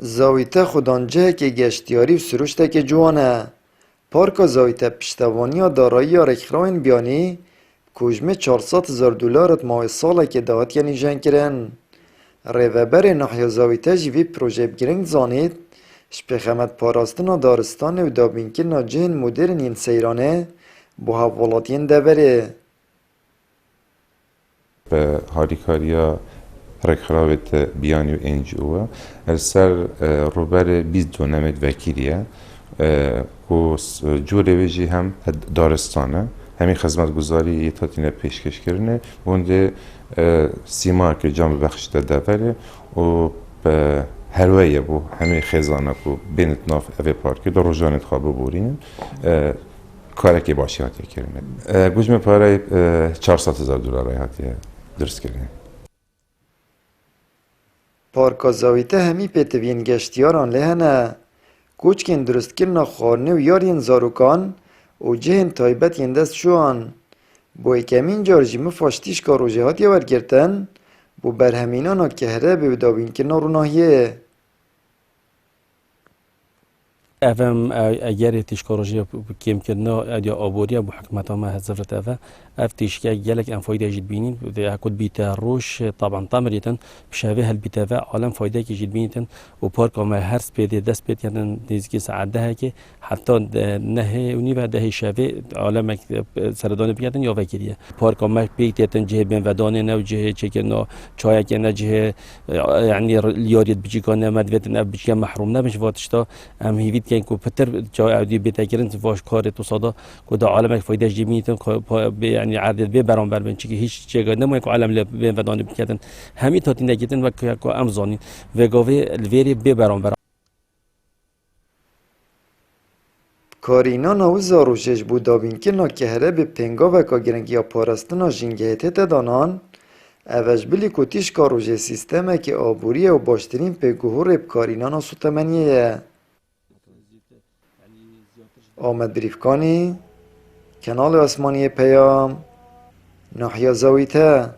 زاویته خودانجه که گشتیاری و سروشته که جوانه. پارک زاویته پشتوانی دارایی رکراین بیانی کوجمه 400,000 دلارت ماه ساله که دهات یعنی جن کرن. ریوبر نحیا زاویته جوی پروژه بگرنگ زانید شپخمت پاراستنا دارستان و دابینکرنا جهن مدرن این سیرانه با حوالاتین دوره. به هاریکاریا رکراوت بیانی و انجیو سر روبر 20 دونمت وکیلیه و جوره ویجی هم دارستانه همین خدمت گذاری تاتینه پیشکش کرنه بونده سیما که جام بخشیده دوره و به هرویه بو همین خزانه کو بینت ناف اوی پارکی در روزانت خواب بورین کاری که باشی هاتی کرنه گوجم پاره 400,000 دلار هاتی درست کرنه. پارکا زاویته همی پیتوین گشتیاران لهنه کوچکین درست کرنا خارنه و یارین زاروکان و جهن تایبت ین دست شوان. با اکمین جارجی مفاشتیش که روژه هاتی ورگرتن با برهمینان ها کهره به دابین کرنا روناهیه. افهم اگر تشکارجی کم کردن یا آبوری ابو حکمت ما هزفرت اف تشکا جلك ان فايده جد بينين هكود بيتا روش طبعا تمريتن بشابه البيتا عالم فايده کی جد بينتن و پارک ما هرس بيد دست بيت يعني نزكي ساعده که حتی نه اونی و ده شابه عالم سردان بيتن یا وکیلیه پارک ما بيتن جه بين ودان نو جه چكنا چای که نه جه يعني یارید بچی کنه مدوتن اب بچی محروم نبش واتشتا ام هیوید که کو پتر جای عادی بیت کردن واش کار تو صدا کو دا عالم فایده جد بينتن يعني عدد به برام بر بنچی که هیچ چیزی نمیشه که عالم به ودان بکردن همین تاتی نگیدن و که امزانی و گاوی الویری به برام بر کارینا نوزا روشش بود دابین که ناکهره به پنگا و کاگرنگی یا پارستنا جنگهته دانان اوش بلی کتیش کاروژه سیستمه که آبوریه و باشترین پیگوهر کارینا ناسو تمنیه. آمد بریفکانی کنال آسمانی پیام نحیا زاویته